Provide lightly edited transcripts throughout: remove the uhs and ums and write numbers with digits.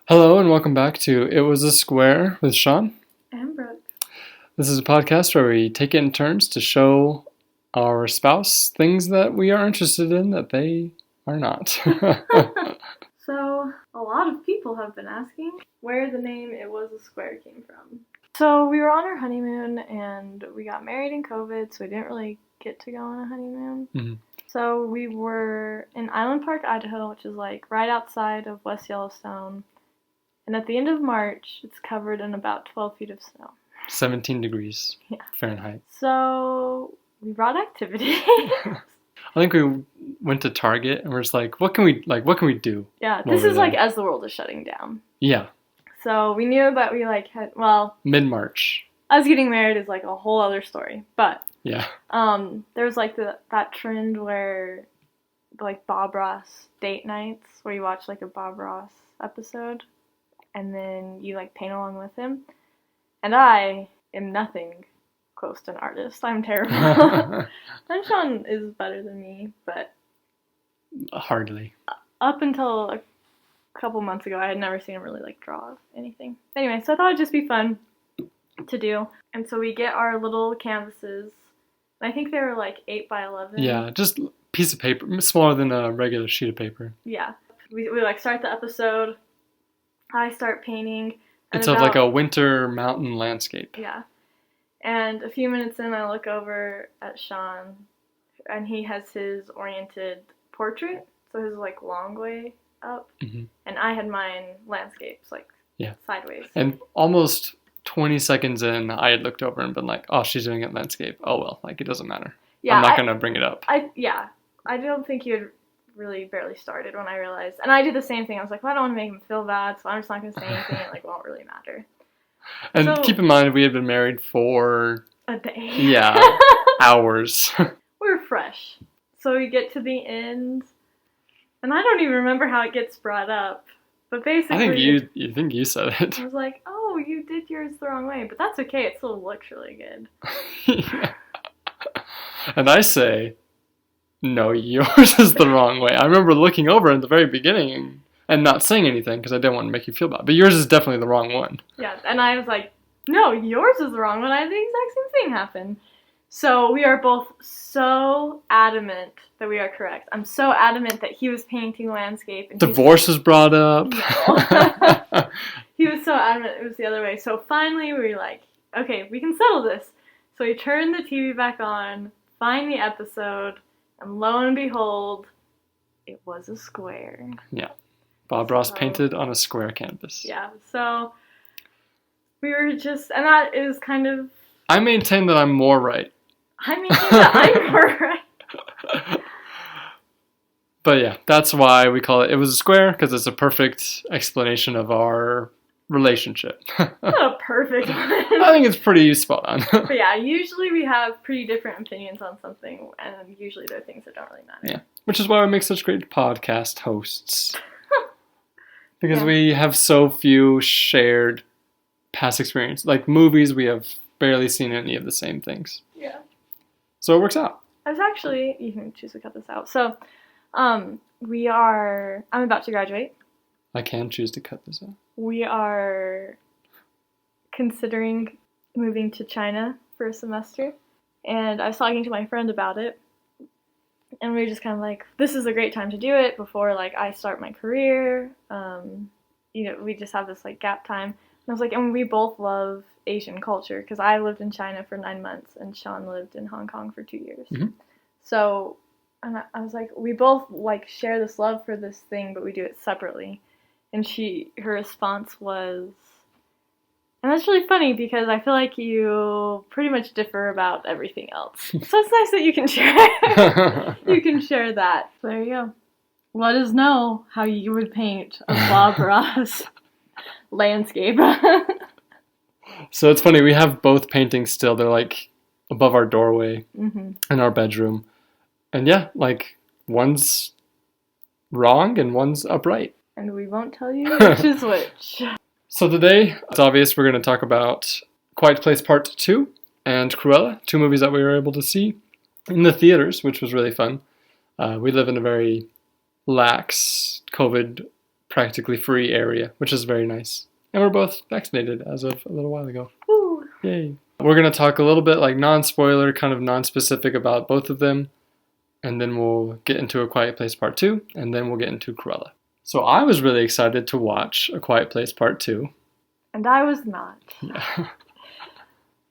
Hello and welcome back to It Was a Square with Sean. And Brooke. This is a podcast where we take it in turns to show our spouse things that we are interested in that they are not. So, a lot of people have been asking where the name It Was a Square came from. So, we were on our honeymoon and we got married in COVID, so we didn't really get to go on a honeymoon. Mm-hmm. So, we were in Island Park, Idaho, which is like right outside of West Yellowstone. And at the end of March, it's covered in about 12 feet of snow. 17 degrees Fahrenheit. So, we brought activities. I think we went to Target and we're just like, what can we do? Yeah, this is like as the world is shutting down. Yeah. So we knew that we had mid-March. Us getting married is like a whole other story. But yeah. There's like that trend where like Bob Ross date nights where you watch like a Bob Ross episode and then you like paint along with him. And I am nothing close to an artist. I'm terrible. And Sean is better than me, but hardly. Up until a couple months ago, I had never seen him really like draw anything. Anyway, so I thought it'd just be fun to do. And so we get our little canvases. I think they were like 8 by 11. Yeah, just a piece of paper, smaller than a regular sheet of paper. Yeah. We like start the episode. I start painting. It's of like a winter mountain landscape. Yeah. And a few minutes in, I look over at Sean, and he has his oriented portrait, so his like long way up, and I had mine landscapes, like sideways. And almost 20 seconds in, I had looked over and been like, oh, she's doing it landscape. Oh, well, like, it doesn't matter. Yeah, I'm not going to bring it up. I don't think you had really barely started when I realized, and I did the same thing. I was like, well, I don't want to make him feel bad, so I'm just not going to say anything. It like won't really matter. And so, keep in mind, we had been married for a day. Yeah, hours. We're fresh. So we get to the end, and I don't even remember how it gets brought up. But basically, I think you said it. I was like, "Oh, you did yours the wrong way," but that's okay. It still looks really good. Yeah. And I say, "No, yours is the wrong way." I remember looking over at the very beginning and not saying anything because I didn't want to make you feel bad. But yours is definitely the wrong one. Yeah, and I was like, "No, yours is the wrong one." I had the exact same thing happen. So we are both so adamant that we are correct. I'm so adamant that he was painting landscape. And divorce was brought up. No. He was so adamant it was the other way. So finally we were like, okay, we can settle this. So we turned the TV back on, find the episode, and lo and behold, it was a square. Yeah. Bob Ross painted on a square canvas. Yeah, so we were just, and that is kind of... I maintain that I'm more right. I maintain that I'm more right. But yeah, that's why we call it was a square, because it's a perfect explanation of our relationship. Not a perfect one. I think it's pretty spot on. But yeah, usually we have pretty different opinions on something, and usually they're things that don't really matter. Yeah, which is why we make such great podcast hosts. Because we have so few shared past experience. Like movies, we have barely seen any of the same things. Yeah. So it works out. I was actually, you can choose to cut this out. So, I'm about to graduate. I can choose to cut this out. We are considering moving to China for a semester. And I was talking to my friend about it. And we were just kind of like, this is a great time to do it before, like, I start my career. We just have this, like, gap time. And I was like, and we both love Asian culture, because I lived in China for 9 months, and Sean lived in Hong Kong for 2 years. Mm-hmm. So, and I was like, we both, like, share this love for this thing, but we do it separately. And her response was... And that's really funny because I feel like you pretty much differ about everything else. So it's nice that you can share that. So there you go. Let us know how you would paint a Bob Ross landscape. So it's funny, we have both paintings still. They're like above our doorway in our bedroom. And yeah, like one's wrong and one's upright. And we won't tell you which is which. So today, it's obvious we're going to talk about Quiet Place Part 2 and Cruella, 2 movies that we were able to see in the theaters, which was really fun. We live in a very lax COVID practically free area, which is very nice. And we're both vaccinated as of a little while ago. Woo. Yay. We're going to talk a little bit like non-spoiler, kind of non-specific about both of them. And then we'll get into A Quiet Place Part 2, and then we'll get into Cruella. So I was really excited to watch A Quiet Place Part 2. And I was not. Yeah.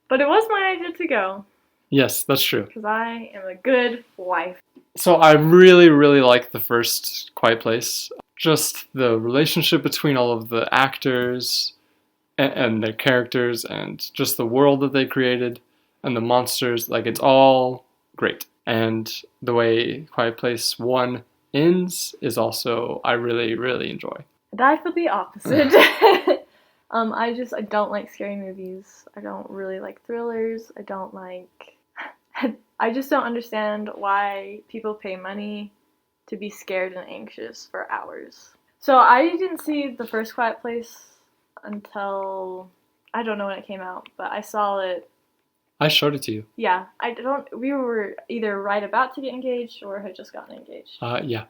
But it was my idea to go. Yes, that's true. Because I am a good wife. So I really, really liked the first Quiet Place. Just the relationship between all of the actors and their characters, and just the world that they created, and the monsters. Like, it's all great. And the way Quiet Place 1 ends is also, I really, really enjoy. And I feel the opposite. I don't like scary movies. I don't really like thrillers. I just don't understand why people pay money to be scared and anxious for hours. So I didn't see the first Quiet Place until, I don't know when it came out, but I saw it. I showed it to you. Yeah, we were either right about to get engaged or had just gotten engaged. Yeah.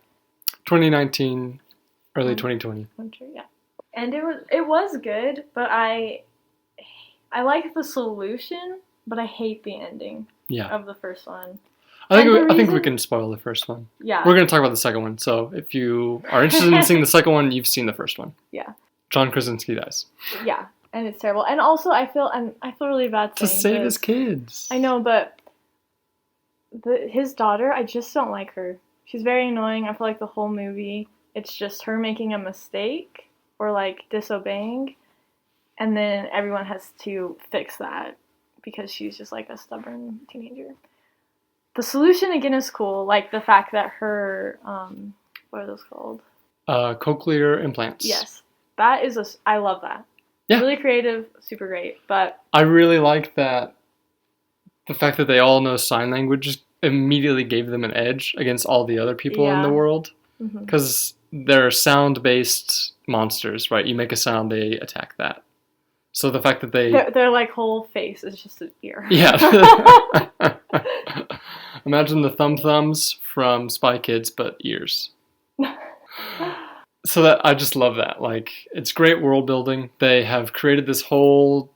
2019, early 2020. Winter, yeah. And it was good, but I like the solution, but I hate the ending of the first one. I think we can spoil the first one. Yeah. We're going to talk about the second one, so if you are interested in seeing the second one, you've seen the first one. Yeah. John Krasinski dies. Yeah, and it's terrible. And also, I feel really bad to saying save this. his kids. I know, but his daughter, I just don't like her. She's very annoying. I feel like the whole movie, it's just her making a mistake or like disobeying, and then everyone has to fix that because she's just like a stubborn teenager. The solution again is cool, like the fact that her what are those called? Cochlear implants. Yes, that is I love that. Yeah. Really creative, super great. But I really like that. The fact that they all know sign language immediately gave them an edge against all the other people in the world, because they're sound-based monsters, right? You make a sound, they attack that. So the fact that their like whole face is just an ear. Yeah. Imagine the thumbs from Spy Kids, but ears. So that I just love that. Like, it's great world building. They have created this whole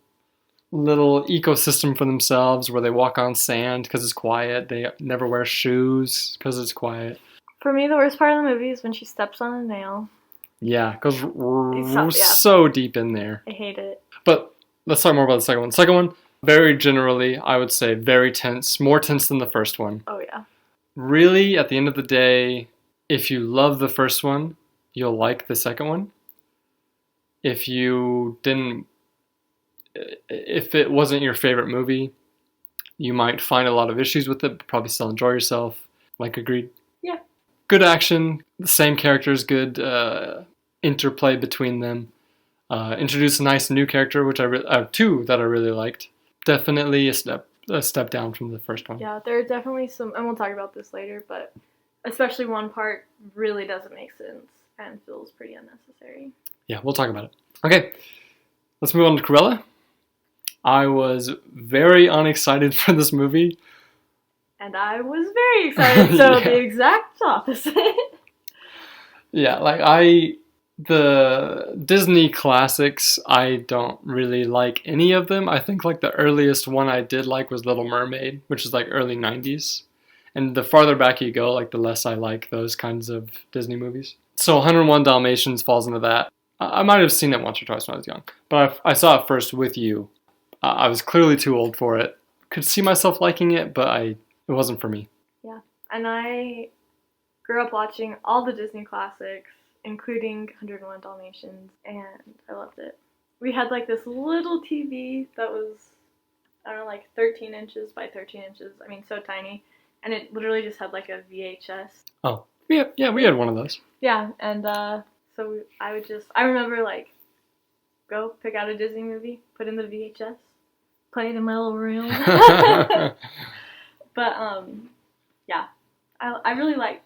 little ecosystem for themselves where they walk on sand because it's quiet. They never wear shoes because it's quiet. For me, the worst part of the movie is when she steps on a nail. Yeah, it goes so deep in there. I hate it. But let's talk more about the second one. The second one, very generally, I would say very tense. More tense than the first one. Oh, yeah. Really, at the end of the day, if you love the first one, you'll like the second one. If it wasn't your favorite movie, you might find a lot of issues with it, but probably still enjoy yourself. Like, agreed? Yeah. Good action, the same characters, good interplay between them. Introduce a nice new character, which two that I really liked. Definitely a step down from the first one. Yeah, there are definitely some, and we'll talk about this later, but especially one part really doesn't make sense and feels pretty unnecessary. Yeah, we'll talk about it. Okay, let's move on to Cruella. I was very unexcited for this movie. And I was very excited, so the exact opposite. Yeah, the Disney classics, I don't really like any of them. I think like the earliest one I did like was Little Mermaid, which is like early 90s. And the farther back you go, like the less I like those kinds of Disney movies. So 101 Dalmatians falls into that. I might have seen it once or twice when I was young, but I saw it first with you. I was clearly too old for it. Could see myself liking it, but it wasn't for me. Yeah, and I grew up watching all the Disney classics, including 101 Dalmatians, and I loved it. We had like this little TV that was, I don't know, like 13 inches by 13 inches. I mean, so tiny. And it literally just had like a VHS. Oh, yeah, we had one of those. Yeah, and so I remember like, go pick out a Disney movie, put in the VHS, play it in my little room. But, yeah, I really like,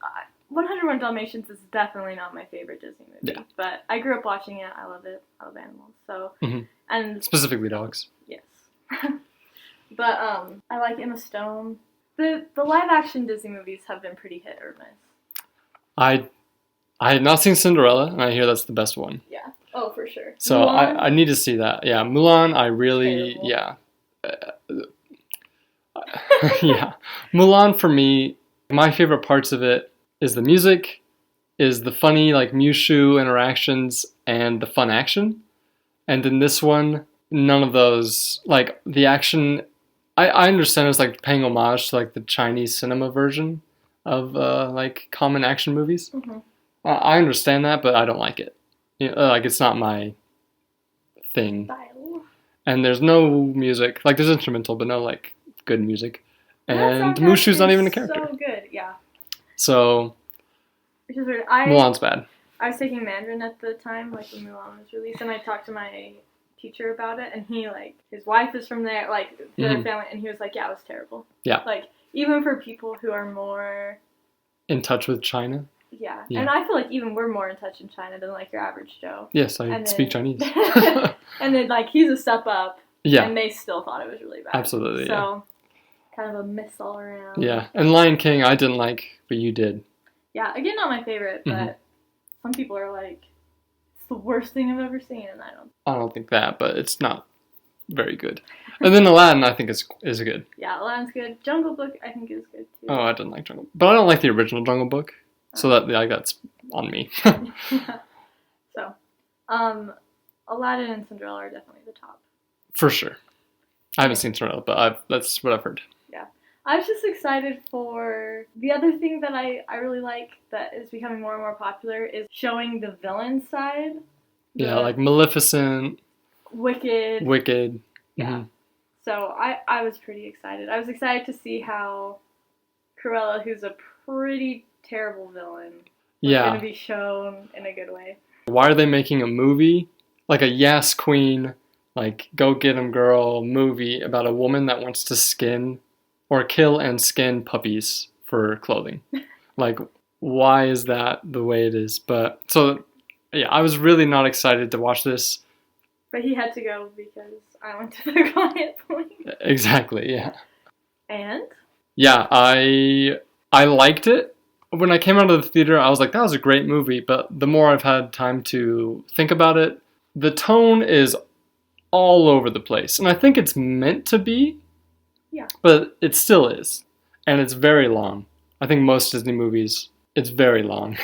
101 Dalmatians is definitely not my favorite Disney movie. Yeah. But I grew up watching it. I love it. I love animals. So, and specifically dogs. Yes. But, I like Emma Stone. The live action Disney movies have been pretty hit or miss. I had not seen Cinderella, and I hear that's the best one. Yeah. Oh, for sure. So Mulan, I need to see that. Yeah, Mulan, I really, terrible. yeah. Yeah. Mulan, for me, my favorite parts of it is the music, is the funny, like, Mushu interactions, and the fun action. And in this one, none of those, like, the action, I understand it's, like, paying homage to, like, the Chinese cinema version of, like, common action movies. Mm-hmm. I understand that, but I don't like it. You know, like, it's not my thing. Style. And there's no music. Like, there's instrumental, but no, like, good music. That And soundtrack Mushu's not is even a character. So good, yeah. So, Which is weird. Mulan's bad. I was taking Mandarin at the time, like when Mulan was released, and I talked to my teacher about it, and he, like, his wife is from there, like, their family, and he was like, yeah, it was terrible. Yeah. Like, even for people who are more... In touch with China? Yeah. And I feel like even we're more in touch in China than, like, your average Joe. Yes, I speak Chinese. And then, like, he's a step up, yeah. And they still thought it was really bad. Absolutely, So, kind of a miss all around. Yeah. And Lion King, I didn't like, but you did. Yeah, again, not my favorite, but some people are like, it's the worst thing I've ever seen, and I don't think that, but it's not very good. And then Aladdin, I think, is good. Yeah, Aladdin's good. Jungle Book, I think, is good, too. Oh, I didn't like Jungle Book. But I don't like the original Jungle Book, so that's on me. So, Aladdin and Cinderella are definitely the top. For sure. I haven't seen Cinderella, but that's what I've heard. Yeah. I was just excited for... The other thing that I really like that is becoming more and more popular is showing the villain side. Yeah, like Maleficent. Wicked. Yeah. Mm-hmm. So I was pretty excited. I was excited to see how Cruella, who's a pretty terrible villain, was going to be shown in a good way. Why are they making a movie? Like a Yes Queen, like, go get 'em girl movie about a woman that wants to skin or kill and skin puppies for clothing. Like, why is that the way it is? But, so, yeah, I was really not excited to watch this. But he had to go because I went to the quiet point. Exactly, yeah. And? Yeah, I liked it. When I came out of the theater, I was like, that was a great movie. But the more I've had time to think about it, the tone is all over the place. And I think it's meant to be. Yeah. But it still is. And it's very long. I think most Disney movies, it's very long.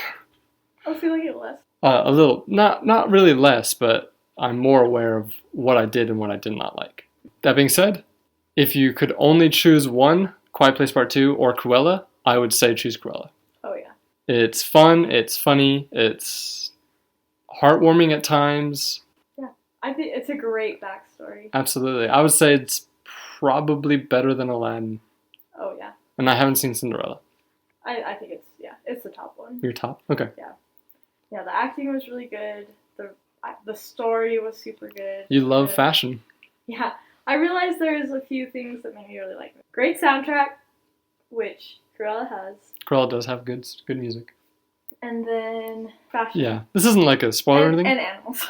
I feel like it less. A little. Not really less, but I'm more aware of what I did and what I did not like. That being said, if you could only choose one, Quiet Place Part 2 or Cruella, I would say choose Cruella. Oh, yeah. It's fun, it's funny, it's heartwarming at times. Yeah, I think it's a great backstory. Absolutely. I would say it's probably better than Aladdin. Oh, yeah. And I haven't seen Cinderella. I think it's the top one. Your top? Okay. Yeah. Yeah, the acting was really good. The story was super good. You love fashion. Yeah. I realized there's a few things that made me really like it. Great soundtrack, which Cruella has. Cruella does have good music. And then fashion. Yeah. This isn't like a spoiler or anything. And animals.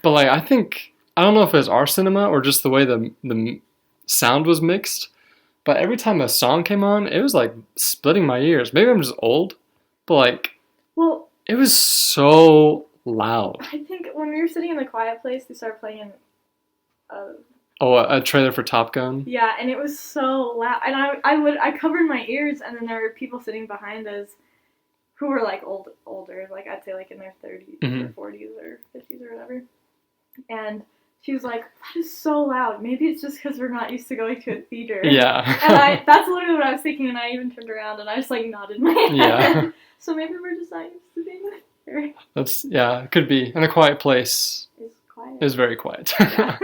But like, I don't know if it was our cinema or just the way the sound was mixed, but every time a song came on, it was like splitting my ears. Maybe I'm just old, but like, well, it was so loud. I think when we were sitting in the quiet place, they started playing a trailer for Top Gun. Yeah, and it was so loud, and I covered my ears, and then there were people sitting behind us who were like older, like I'd say like in their 30s or 40s or 50s or whatever, and she was like, that is so loud. Maybe it's just because we're not used to going to a theater. Yeah. And that's literally what I was thinking, and I even turned around and I just like nodded my head. Yeah. So maybe we're just not used to being there. It could be. And A Quiet Place It's quiet. is very quiet. Yeah.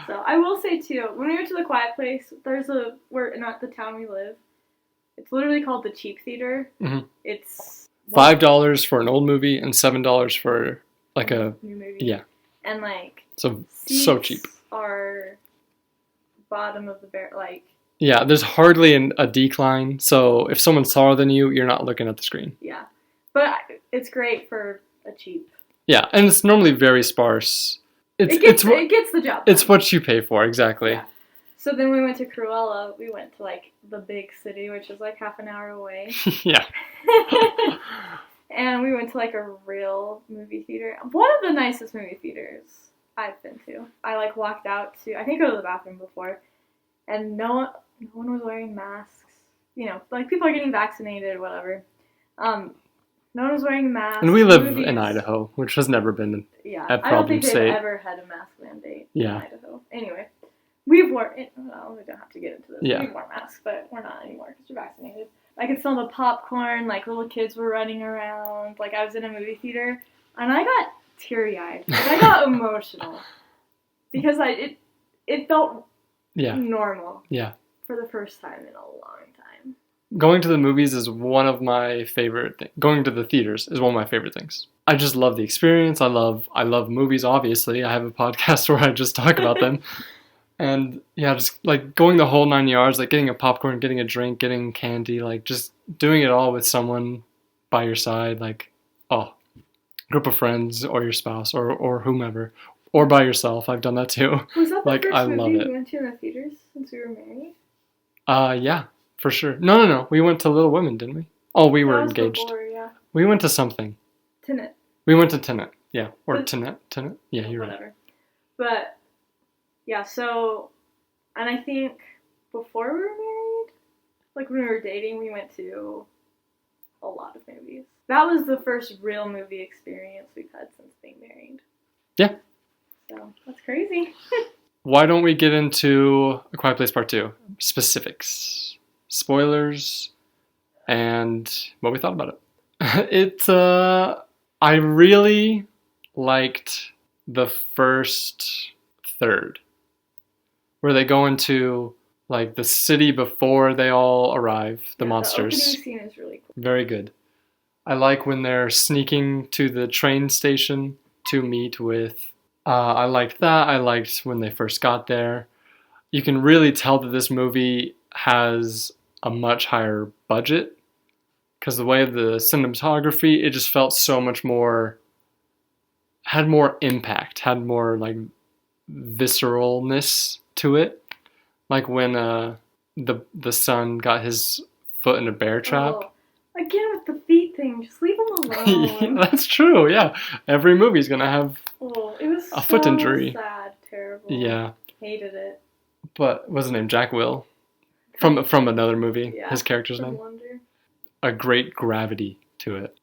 So I will say too, when we went to the Quiet Place, we're not the town we live. It's literally called the Cheap Theater. Mm-hmm. It's $5 for an old movie and $7 for like a new movie. Yeah. And like so cheap. Are bottom of the barrel, like. Yeah, there's hardly a decline. So if someone's taller than you, you're not looking at the screen. Yeah, but it's great for a cheap. Yeah, and it's normally very sparse. It gets the job done. It's what you pay for, exactly. Yeah. So then we went to Cruella. We went to like the big city, which is like half an hour away. Yeah. And we went to like a real movie theater. One of the nicest movie theaters I've been to. I like walked out to, I think, go to the bathroom before, and no one was wearing masks. You know, like people are getting vaccinated or whatever. No one was wearing masks. And we live in Idaho, which has never been a problem. I don't think they've ever had a mask mandate in Idaho. Anyway, we've worn it. Well, we don't have to get into this. Yeah. We've worn masks, but we're not anymore because we're vaccinated. I could smell the popcorn, like little kids were running around. Like I was in a movie theater, and I got teary-eyed. Like, I got emotional because it felt normal. Yeah. For the first time in a long time. Going to the movies is one of my favorite things. Going to the theaters is one of my favorite things. I just love the experience. I love movies, obviously. I have a podcast where I just talk about them. And yeah, just like going the whole 9 yards, like getting a popcorn, getting a drink, getting candy, like just doing it all with someone by your side, like, group of friends or your spouse or whomever, or by yourself. I've done that too. Was that the first movie we went to in the theaters since we were married? Yeah, for sure. No. We went to Little Women, didn't we? Oh, we were engaged. Before, yeah. We went to something. Tenet. We went to Tenet, yeah. Or Tenet. Yeah, you're whatever. Right. But, yeah, so, and I think before we were married, like when we were dating, we went to a lot of movies. That was the first real movie experience we've had since being married. Yeah. So, that's crazy. Why don't we get into A Quiet Place Part 2? Specifics, spoilers, and what we thought about it. I really liked the first third, where they go into like the city before they all arrive, the monsters. The opening scene is really cool. Very good. I like when they're sneaking to the train station to meet with... I liked that. I liked when they first got there. You can really tell that this movie has a much higher budget because the way of the cinematography, it just felt so much more... had more impact, had more like visceralness to it. Like when the son got his foot in a bear trap. Oh, again with the feet thing, just leave him alone. Yeah, that's true, yeah. Every movie's gonna have it was a foot injury. Sad, terrible. Yeah. Hated it. But what's his name? Jack Will. From another movie. Yeah, his character's name. Wonder. A great gravity to it.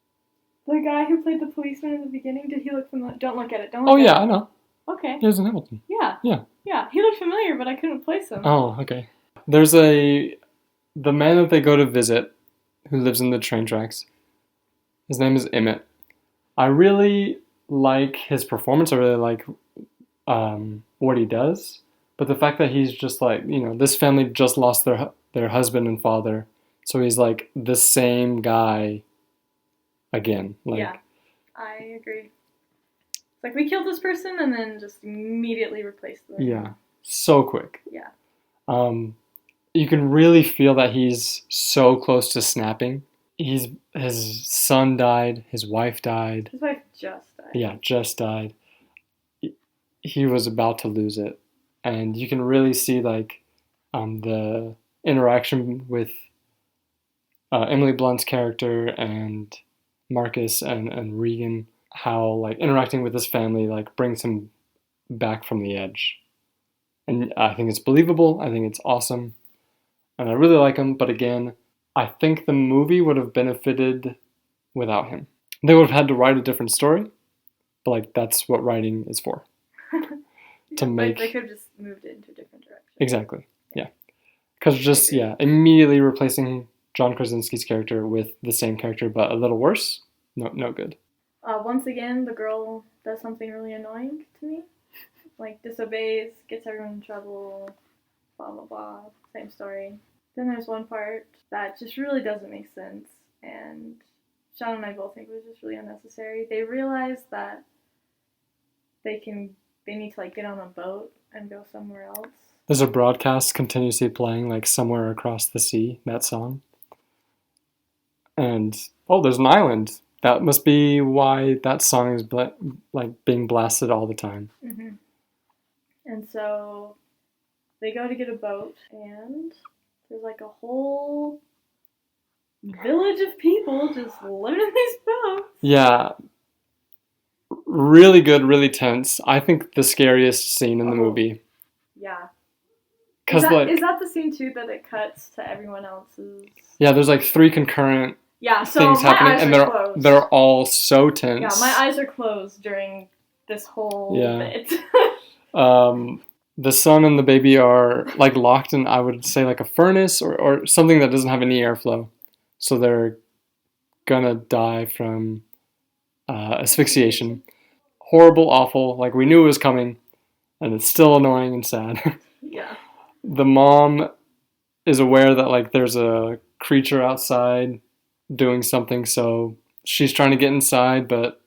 The guy who played the policeman in the beginning, did he look familiar? Don't look at it. I know. Okay. He was in Hamilton. Yeah. Yeah. Yeah, he looked familiar, but I couldn't place him. Oh, okay. There's the man that they go to visit, who lives in the train tracks. His name is Emmett. I really like his performance. I really like what he does. But the fact that he's just like, this family just lost their husband and father. So he's like the same guy again. Like, yeah, I agree. It's like we killed this person and then just immediately replaced them. Yeah, so quick. Yeah. You can really feel that he's so close to snapping. His son died. His wife died. His wife just died. Yeah, just died. He was about to lose it. And you can really see like the interaction with Emily Blunt's character and Marcus and Regan, how like interacting with his family like brings him back from the edge. And I think it's believable. I think it's awesome. And I really like him. But again, I think the movie would have benefited without him. They would have had to write a different story. But like that's what writing is for. To make... They could have just moved it into a different direction. Exactly. Yeah. Because immediately replacing John Krasinski's character with the same character but a little worse, no good. Once again, the girl does something really annoying to me. Like, disobeys, gets everyone in trouble, blah, blah, blah. Same story. Then there's one part that just really doesn't make sense, and Sean and I both think it was just really unnecessary. They realize that they need to, like, get on a boat and go somewhere else. There's a broadcast continuously playing, like, Somewhere Across the Sea, that song. And, there's an island. That must be why that song is, being blasted all the time. Mm-hmm. And so they go to get a boat, and there's, like, a whole village of people just living in these boats. Yeah, really good, really tense. I think the scariest scene in the movie. Yeah. Cause is that the scene too that it cuts to everyone else's? Yeah, there's like 3 concurrent so things my happening, eyes and are closed. they're all so tense. Yeah, my eyes are closed during this whole bit. The son and the baby are like locked in, I would say, like a furnace or something that doesn't have any airflow, so they're gonna die from asphyxiation. Horrible, awful. Like, we knew it was coming, and it's still annoying and sad. Yeah. The mom is aware that like there's a creature outside doing something, so she's trying to get inside, but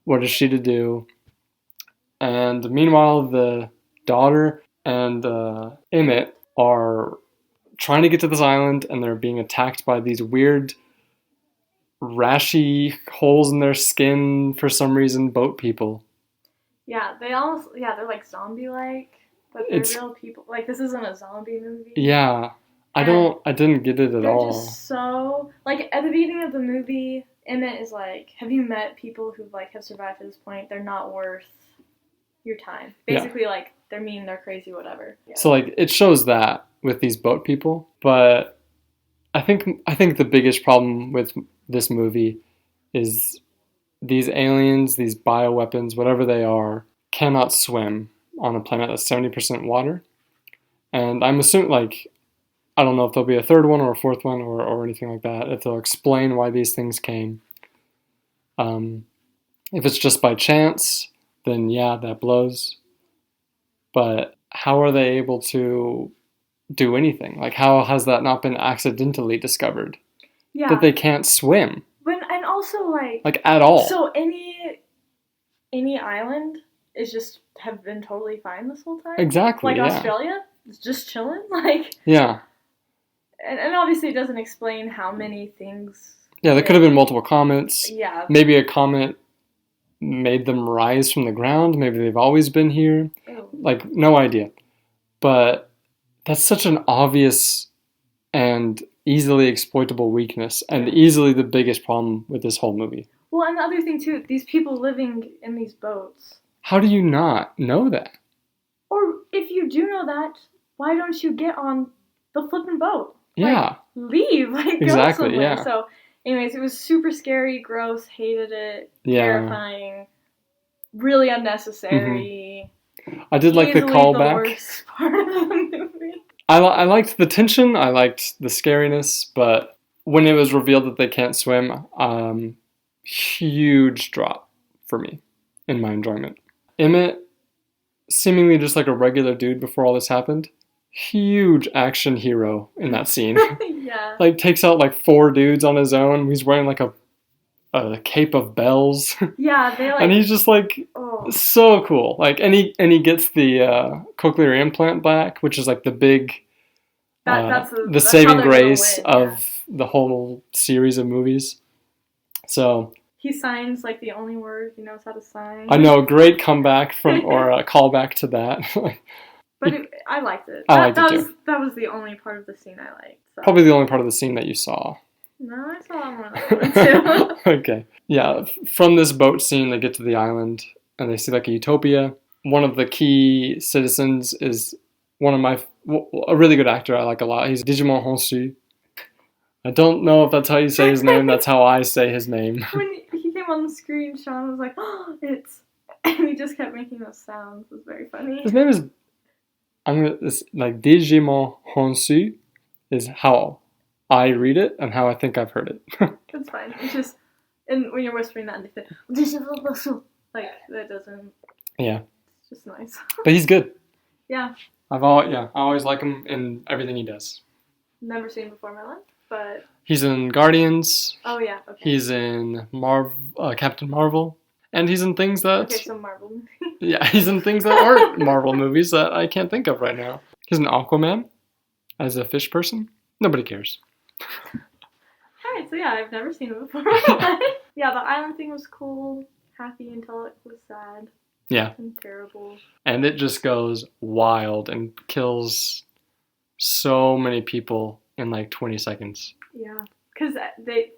what is she to do? And meanwhile, the daughter and Emmett are trying to get to this island, and they're being attacked by these weird, rashy holes in their skin for some reason boat people. Yeah, they're like zombie-like, but they're real people. Like, this isn't a zombie movie. Yeah, I didn't get it at all. They're just so, like, at the beginning of the movie, Emmett is like, have you met people who like have survived to this point? They're not worth your time. Basically, like, they're mean, they're crazy, whatever. Yeah. So like it shows that with these boat people, but I think the biggest problem with this movie is these aliens, these bioweapons, whatever they are, cannot swim on a planet that's 70% water. And I'm assuming, like, I don't know if there'll be a third one or a fourth one or anything like that, if they'll explain why these things came. If it's just by chance, then yeah, that blows. But how are they able to do anything? Like, how has that not been accidentally discovered? Yeah. That they can't swim. And also, like at all. So any island is just have been totally fine this whole time? Exactly, like Australia? It's just chilling? Like... Yeah. And obviously it doesn't explain how many things... Yeah, there could have been multiple comets. Yeah. Maybe a comet made them rise from the ground. Maybe they've always been here. Ew. Like, no idea. But that's such an obvious and easily exploitable weakness, and easily the biggest problem with this whole movie. Well, and the other thing too, these people living in these boats. How do you not know that? Or if you do know that, why don't you get on the flipping boat? Yeah. Like, leave. Like, exactly, go somewhere. Yeah. So, anyways, it was super scary, gross, hated it, terrifying, really unnecessary. Mm-hmm. I did like the callback. The worst part of the movie. I liked the tension, I liked the scariness, but when it was revealed that they can't swim, huge drop for me in my enjoyment. Emmett, seemingly just like a regular dude before all this happened, huge action hero in that scene. Yeah. Like, takes out like 4 dudes on his own. He's wearing like a cape of bells. Yeah, they like... And he's just like... So cool. Like, and he gets the cochlear implant back, which is like the big that's the saving grace of the whole series of movies. So he signs like the only word he knows how to sign. I know, great comeback from or a callback to that. But I liked it. I liked it too. That was the only part of the scene I liked. So. Probably the only part of the scene that you saw. No, I saw more than that too. Okay. Yeah, from this boat scene, they get to the island. And they see like a utopia. One of the key citizens is a really good actor I like a lot. He's Digimon Honsu. I don't know if that's how you say his name. That's how I say his name. When he came on the screen, Sean was like, "Oh, it's," and he just kept making those sounds. It was very funny. His name is it's like Digimon Honsu is how I read it and how I think I've heard it. That's fine. It's just, and when you're whispering that, and they say, like, that doesn't... Yeah. It's just nice. But he's good. Yeah. I always like him in everything he does. Never seen him before in my life, but... He's in Guardians. Oh, yeah, okay. He's in Captain Marvel. And he's in things that... Okay, some Marvel movies. Yeah, he's in things that aren't Marvel movies that I can't think of right now. He's an Aquaman as a fish person. Nobody cares. Alright, so yeah, I've never seen him before. Yeah, the island thing was cool. Happy until it was sad. Yeah. And terrible. And it just goes wild and kills so many people in like 20 seconds. Yeah. because they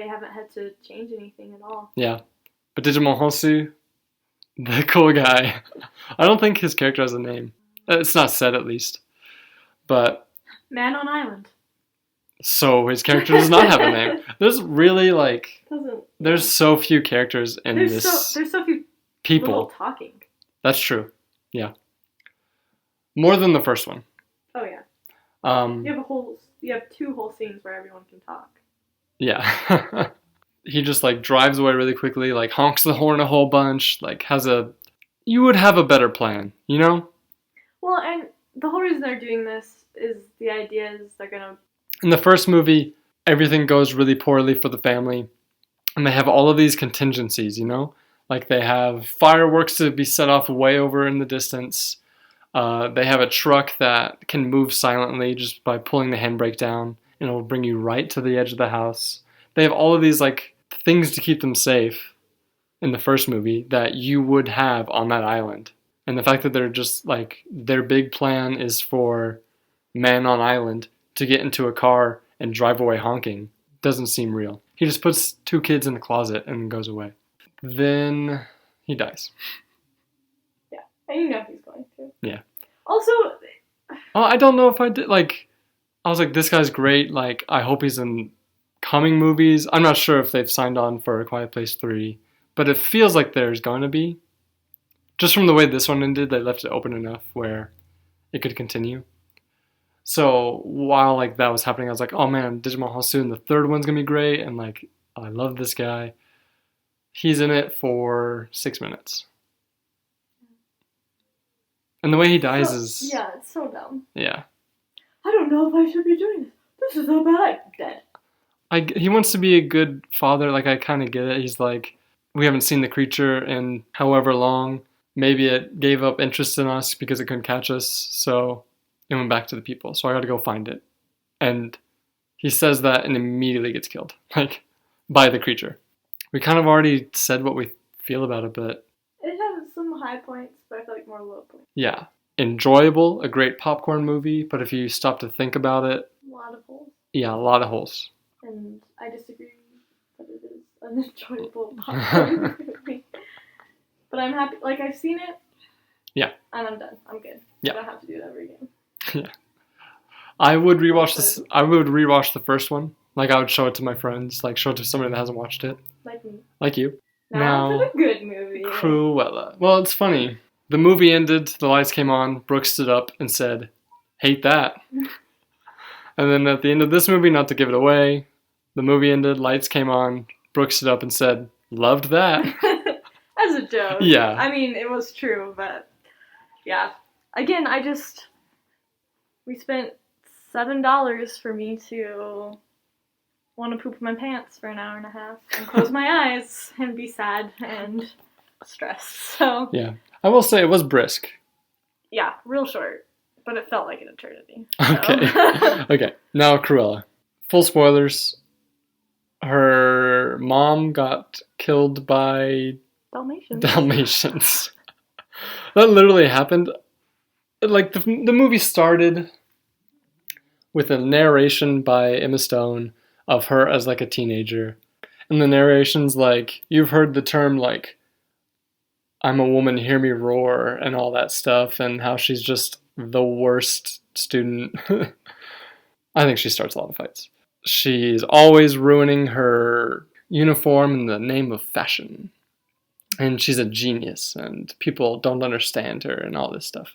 haven't had to change anything at all. Yeah. But Digimon Hosu, the cool guy, I don't think his character has a name. It's not said, at least. But Man on Island. so his character does not have a name. There's really there's so few characters in there's so few people talking. That's true. Yeah. More than the first one. Oh yeah. You have 2 whole scenes where everyone can talk. Yeah. He just drives away really quickly, honks the horn a whole bunch, you would have a better plan, you know? Well, and the whole reason they're doing this is the idea is they're gonna... In the first movie, everything goes really poorly for the family, and they have all of these contingencies, you know? They have fireworks to be set off way over in the distance. They have a truck that can move silently just by pulling the handbrake down, and it'll bring you right to the edge of the house. They have all of these, things to keep them safe in the first movie that you would have on that island. And the fact that they're just, their big plan is for Man on Island to get into a car and drive away honking doesn't seem real. He just puts 2 kids in the closet and goes away. Then he dies. Yeah, and you know he's going to. Yeah. Also... I don't know if I did, I was this guy's great, I hope he's in coming movies. I'm not sure if they've signed on for A Quiet Place 3, but it feels like there's going to be. Just from the way this one ended, they left it open enough where it could continue. So while that was happening, I was oh man, Digimon Hosu, the 3rd one's gonna be great, and I love this guy. He's in it for 6 minutes. And the way he dies is... Yeah, it's so dumb. Yeah. I don't know if I should be doing this. This is so bad. Dead. He wants to be a good father. I kind of get it. He's we haven't seen the creature in however long. Maybe it gave up interest in us because it couldn't catch us. So it went back to the people. So I got to go find it. And he says that and immediately gets killed. By the creature. We kind of already said what we feel about it, but... It has some high points, but I feel more low points. Yeah. Enjoyable, a great popcorn movie, but if you stop to think about it... A lot of holes. Yeah, a lot of holes. And I disagree that it is an enjoyable popcorn movie. But I'm happy, I've seen it. Yeah. And I'm done. I'm good. Yeah. I don't have to do it ever again. Yeah. I would rewatch this. I would rewatch the first one. I would show it to my friends. Show it to somebody that hasn't watched it. Like me. Like you. Now it's a good movie. Cruella. Well, it's funny. The movie ended, the lights came on, Brooke stood up and said, "Hate that." And then at the end of this movie, not to give it away, the movie ended, lights came on, Brooke stood up and said, "Loved that." As a joke. Yeah. I mean, it was true, but yeah. Again, we spent $7 for me to want to poop my pants for an hour and a half and close my eyes and be sad and stressed. So yeah, I will say it was brisk. Yeah, real short, but it felt like an eternity. Okay. Okay. Now Cruella. Full spoilers. Her mom got killed by Dalmatians. That literally happened. The movie started with a narration by Emma Stone of her as a teenager. And the narration's you've heard the term "I'm a woman, hear me roar" and all that stuff, and how she's just the worst student. I think she starts a lot of fights. She's always ruining her uniform in the name of fashion. And she's a genius, and people don't understand her and all this stuff.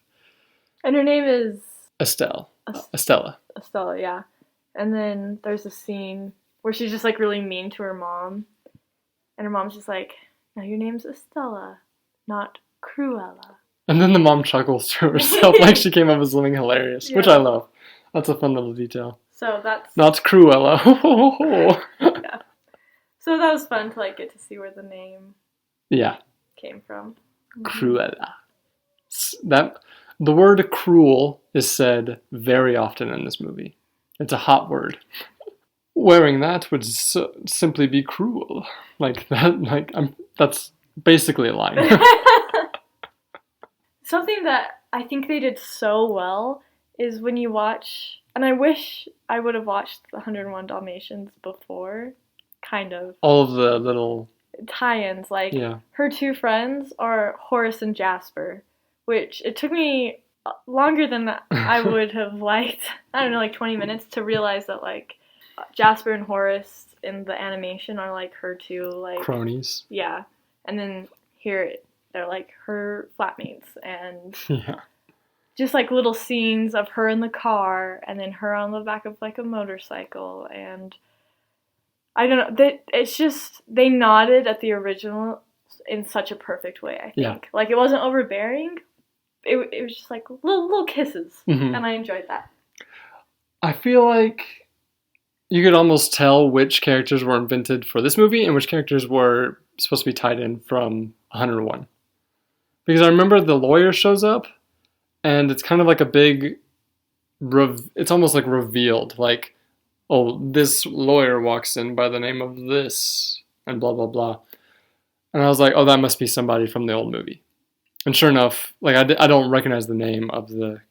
And her name is... Estella. Estella, yeah. And then there's a scene where she's just really mean to her mom. And her mom's just "No, your name's Estella, not Cruella." And then the mom chuckles to herself she came up with something hilarious, which I love. That's a fun little detail. So that's... Not Cruella. Yeah. So that was fun to get to see where the name came from. Cruella. The word cruel is said very often in this movie. It's a hot word. Wearing that would simply be cruel. That's basically a line. Something that I think they did so well is when you watch, and I wish I would have watched the 101 Dalmatians before, kind of. All of the little tie-ins, like her two friends are Horace and Jasper, which it took me longer than I would have liked. I don't know, like 20 minutes to realize that like Jasper and Horace in the animation are like her two like cronies. Yeah, and then here they're like her flatmates, and just like little scenes of her in the car and then her on the back of like a motorcycle, and I don't know, it's just they nodded at the original in such a perfect way, I think. Like it wasn't overbearing. It was just like little kisses, and I enjoyed that. I feel like you could almost tell which characters were invented for this movie and which characters were supposed to be tied in from 101. Because I remember the lawyer shows up, and it's kind of like a big, it's almost like revealed, like, oh, this lawyer walks in by the name of this, and blah, blah, blah. And I was like, oh, that must be somebody from the old movie. And sure enough, like, I don't recognize the name of the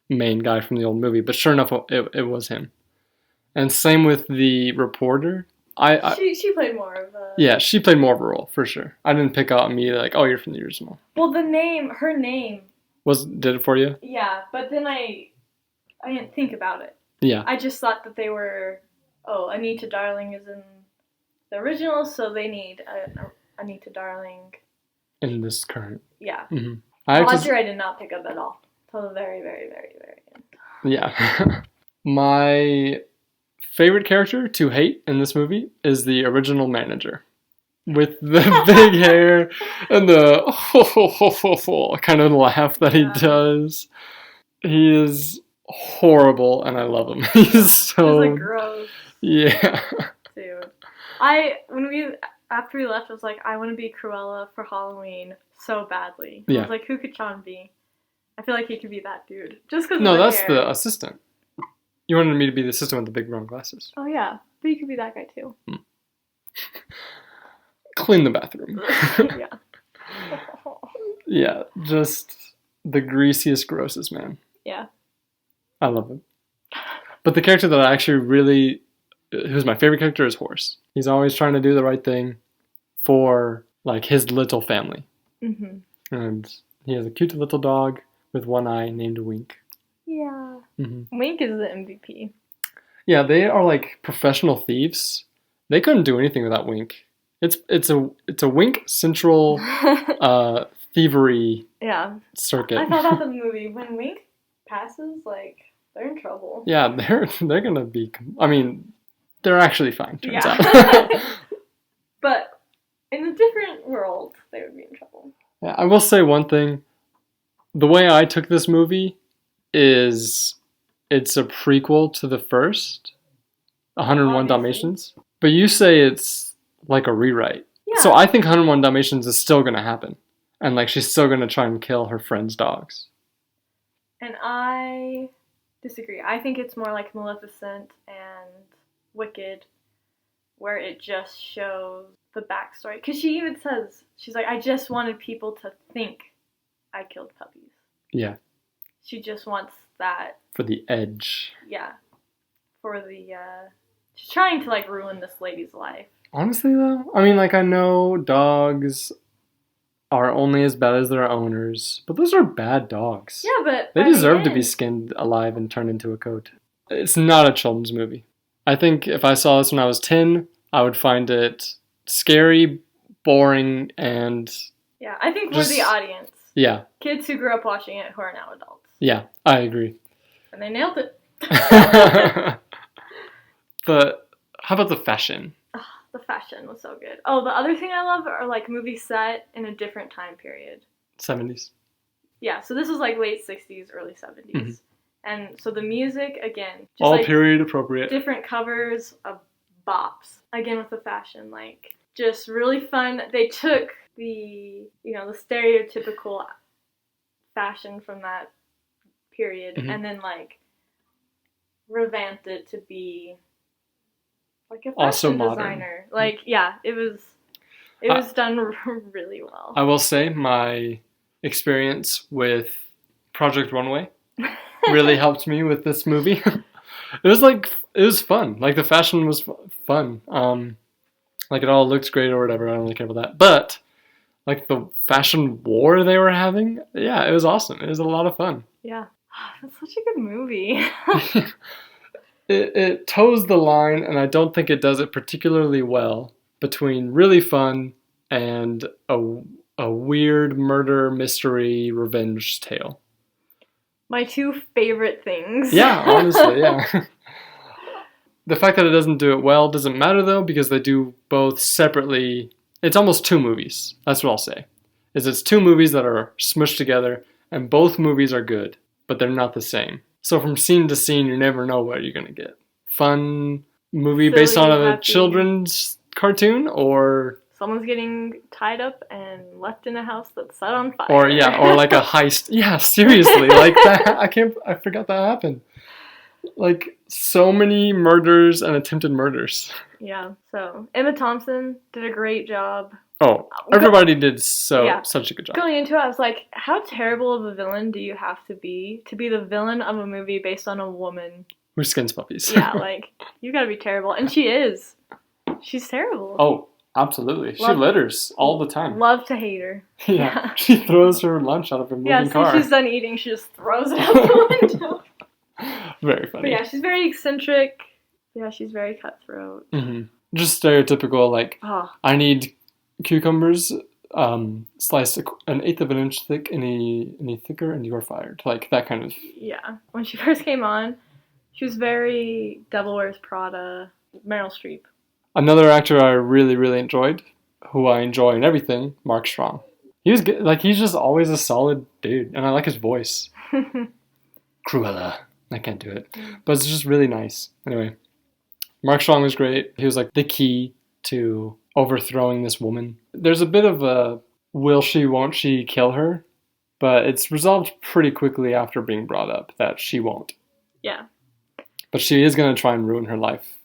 main guy from the old movie, but sure enough, it was him. And same with the reporter. She played more of a... Yeah, she played more of a role, for sure. I didn't pick out immediately, like, oh, you're from the original. Well, her name... Did it for you? Yeah, but then I didn't think about it. Yeah. I just thought that they were, Anita Darling is in the original, so they need Anita Darling. In this current. Yeah. Mm-hmm. Roger, I did not pick up at all. Till the very, very, very, very end. Yeah. My favorite character to hate in this movie is the original manager. With the big hair and the kind of laugh that he does. He is horrible, and I love him. He's so... He's like gross. Yeah. Dude. After we left, I was like, I want to be Cruella for Halloween so badly. I was like, who could Sean be? I feel like he could be that dude. Just because No, that's the assistant. You wanted me to be the assistant with the big round glasses. Oh, yeah. But you could be that guy, too. Clean the bathroom. Yeah. Yeah, just the greasiest, grossest man. Yeah. I love him. But the character that I actually who's my favorite character is Horace. He's always trying to do the right thing for, like, his little family. Mm-hmm. And he has a cute little dog with one eye named Wink. Yeah. Mm-hmm. Wink is the MVP. Yeah, they are like professional thieves. They couldn't do anything without Wink. It's a Wink central thievery circuit. I thought about the movie. When Wink passes, like, they're in trouble. Yeah, they're gonna be... I mean, they're actually fine, turns out. But in a different world, they would be in trouble. Yeah, I will say one thing. The way I took this movie is it's a prequel to the first, 101 Dalmatians. But you say it's like a rewrite. Yeah. So I think 101 Dalmatians is still going to happen. And like she's still going to try and kill her friend's dogs. And I disagree. I think it's more like Maleficent and Wicked, where it just shows the backstory. Because she even says, she's like, I just wanted people to think I killed puppies. Yeah. She just wants that. For the edge. Yeah. For the, she's trying to, like, ruin this lady's life. Honestly, though, I mean, like, I know dogs are only as bad as their owners, but those are bad dogs. Yeah, but they deserve to be skinned alive and turned into a coat. It's not a children's movie. I think if I saw this when I was 10, I would find it scary, boring, and... Yeah, I think we're the audience. Yeah. Kids who grew up watching it who are now adults. Yeah, I agree. And they nailed it. But how about the fashion? Oh, the fashion was so good. Oh, the other thing I love are like movies set in a different time period. 70s. Yeah, so this was like late 60s, early 70s. Mm-hmm. And so the music, again, just all like period appropriate. Different covers of bops. Again with the fashion, like just really fun. They took the stereotypical fashion from that period and then like revamped it to be like a fashion designer. Like, yeah, it was done really well. I will say my experience with Project Runway really helped me with this movie. It was fun. Like the fashion was fun. Like it all looked great or whatever. I don't really care about that. But like the fashion war they were having, yeah, it was awesome. It was a lot of fun. Yeah. That's such a good movie. It toes the line, and I don't think it does it particularly well between really fun and a weird murder mystery revenge tale. My two favorite things. Yeah, honestly, yeah. The fact that it doesn't do it well doesn't matter though, because they do both separately. It's almost two movies. That's what I'll say. It's two movies that are smushed together, and both movies are good, but they're not the same. So from scene to scene, you never know what you're gonna get. Fun movie Silly, based on a happy. children's cartoon, or someone's getting tied up and left in a house that's set on fire. or like a heist. Yeah, seriously, like that. I forgot that happened. Like so many murders and attempted murders. Yeah. So Emma Thompson did a great job. Oh, everybody did such a good job. Going into it, I was like, how terrible of a villain do you have to be the villain of a movie based on a woman who skins puppies? Yeah, like, you gotta be terrible. And she is. She's terrible. Oh, absolutely. She litters all the time. Love to hate her. Yeah. She throws her lunch out of her moving car. Yeah, so she's done eating, she just throws it out the window. Very funny. But yeah, she's very eccentric. Yeah, she's very cutthroat. Mm-hmm. Just stereotypical, like, I need cucumbers sliced an eighth of an inch thick, any thicker, and you're fired. Like, that kind of... Yeah. When she first came on, she was very Devil Wears Prada, Meryl Streep. Another actor I really, really enjoyed, who I enjoy in everything, Mark Strong. He was good. Like, he's just always a solid dude, and I like his voice. Cruella. I can't do it. But it's just really nice. Anyway, Mark Strong was great. He was like the key to overthrowing this woman. There's a bit of a will she, won't she kill her? But it's resolved pretty quickly after being brought up that she won't. Yeah. But she is going to try and ruin her life.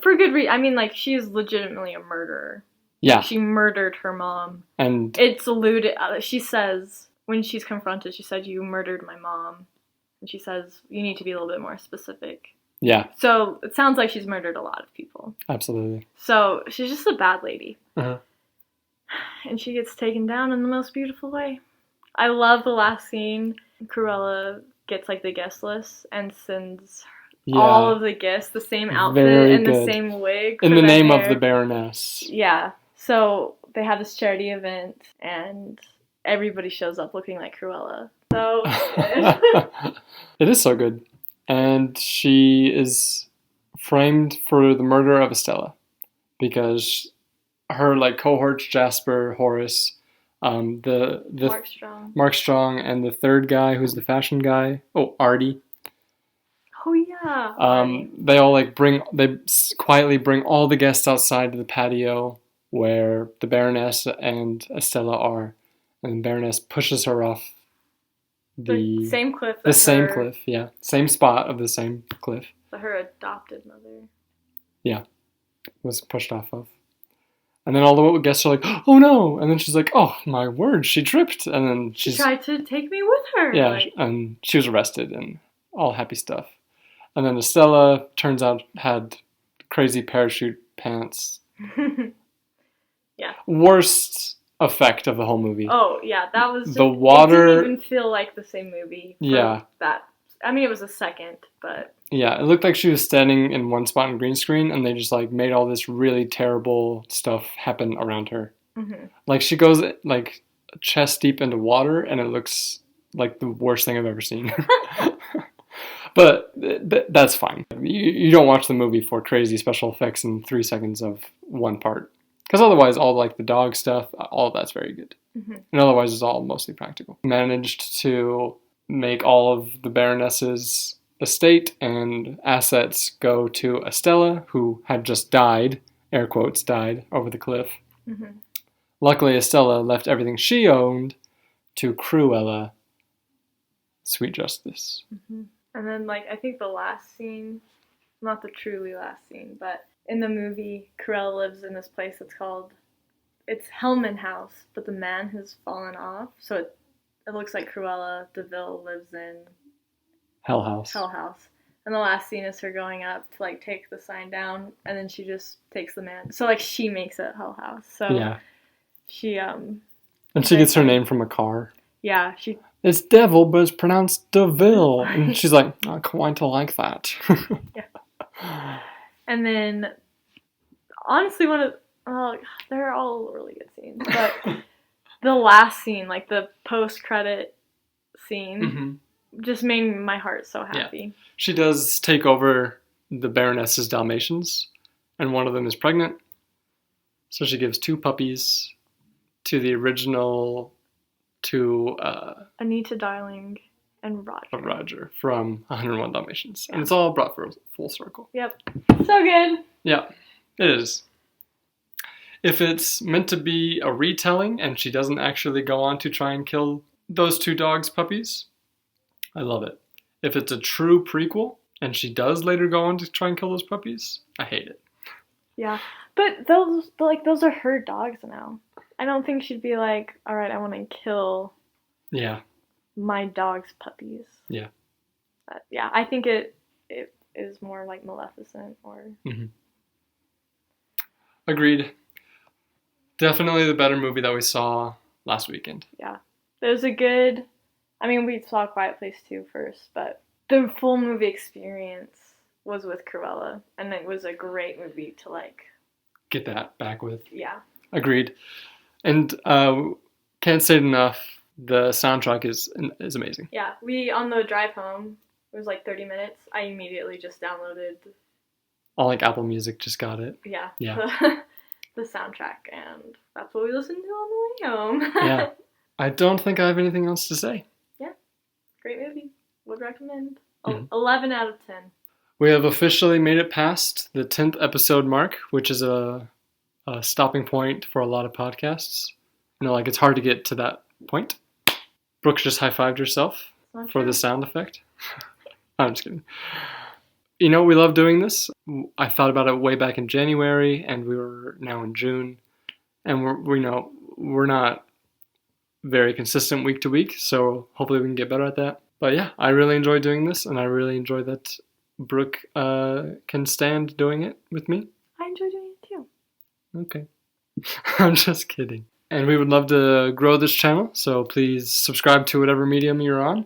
For good reason. I mean, like, she is legitimately a murderer. Yeah. She murdered her mom. And it's alluded, she says, when she's confronted, she said, you murdered my mom. And she says, you need to be a little bit more specific. Yeah. So it sounds like she's murdered a lot of people. Absolutely. So she's just a bad lady. Uh-huh. And she gets taken down in the most beautiful way. I love the last scene. Cruella gets, like, the guest list and sends all of the guests the same outfit and the same wig. In the name of the Baroness. Yeah. So they have this charity event and everybody shows up looking like Cruella. So good. It is so good. And she is framed for the murder of Estella because her, like, cohorts, Jasper, Horace, Mark Strong, and the third guy who's the fashion guy, Artie. Oh yeah. They all they quietly bring all the guests outside to the patio where the Baroness and Estella are, and the Baroness pushes her off the same cliff. The same cliff, yeah. Same spot of the same cliff. That her adopted mother. Yeah. Was pushed off of. And then all the guests are like, oh no! And then she's like, oh my word, she tripped. And then she tried to take me with her. Yeah, and she was arrested and all happy stuff. And then Estella, turns out, had crazy parachute pants. Yeah. Worst effect of the whole movie. Oh, yeah, that was just, the water. It didn't even feel like the same movie. Yeah. That. I mean, it was a second, but. Yeah, it looked like she was standing in one spot in green screen, and they just, like, made all this really terrible stuff happen around her. Mm-hmm. Like, she goes, like, chest deep into water, and it looks like the worst thing I've ever seen. But that's fine. You don't watch the movie for crazy special effects in 3 seconds of one part. Because otherwise, all, like, the dog stuff, all of that's very good. Mm-hmm. And otherwise, it's all mostly practical. Managed to make all of the Baroness's estate and assets go to Estella, who had just died, air quotes, died over the cliff. Mm-hmm. Luckily, Estella left everything she owned to Cruella. Sweet justice. Mm-hmm. And then, like, I think the last scene, not the truly last scene, but in the movie, Cruella lives in this place that's called, it's Hellman House, but the man has fallen off. So it looks like Cruella DeVille lives in Hell House. Hell House. And the last scene is her going up to like take the sign down, and then she just takes the man. So like she makes it Hell House. So Yeah. she And she gets her name from a car. Yeah, she. It's devil, but it's pronounced Deville. And she's like, I quite like that. Yeah. And then, honestly, they're all really good scenes, but the last scene, like the post-credit scene, just made my heart so happy. Yeah. She does take over the Baroness's Dalmatians, and one of them is pregnant. So she gives 2 puppies to the original Anita Darling and Roger. Roger from 101 Dalmatians. Yeah. And it's all brought full circle. Yep. So good. Yeah, it is. If it's meant to be a retelling and she doesn't actually go on to try and kill those 2 dogs' puppies, I love it. If it's a true prequel and she does later go on to try and kill those puppies, I hate it. Yeah, but those are her dogs now. I don't think she'd be like, all right, I want to kill my dog's puppies. Yeah. But yeah, I think it is more like Maleficent or... Agreed. Definitely the better movie that we saw last weekend. Yeah. It was a good... I mean, we saw Quiet Place 2 first, but the full movie experience was with Cruella, and it was a great movie to, like... get that back with. Yeah. Agreed. And can't say it enough, the soundtrack is amazing. Yeah. On the drive home, it was like 30 minutes, I immediately just downloaded... On like Apple Music, just got it. Yeah. Yeah. The soundtrack, and that's what we listened to on the way home. Yeah. I don't think I have anything else to say. Yeah. Great movie. Would recommend. 11 out of 10. We have officially made it past the 10th episode mark, which is a stopping point for a lot of podcasts. You know, like it's hard to get to that point. Brooke just high-fived herself for the sound effect. I'm just kidding. You know, we love doing this. I thought about it way back in January, and we were now in June. And we're not very consistent week to week, so hopefully we can get better at that. But yeah, I really enjoy doing this, and I really enjoy that Brooke can stand doing it with me. I enjoy doing it too. Okay. I'm just kidding. And we would love to grow this channel, so please subscribe to whatever medium you're on.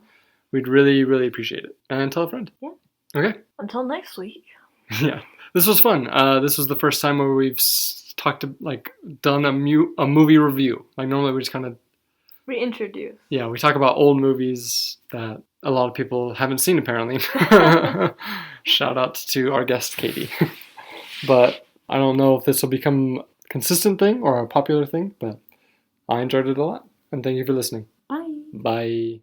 We'd really, really appreciate it. And tell a friend. Yeah. Okay. Until next week. Yeah. This was fun. This was the first time where we've done a movie review. Like normally we just kind of reintroduce. Yeah, we talk about old movies that a lot of people haven't seen apparently. Shout out to our guest Katie. But I don't know if this will become a consistent thing or a popular thing, but I enjoyed it a lot. And thank you for listening. Bye. Bye.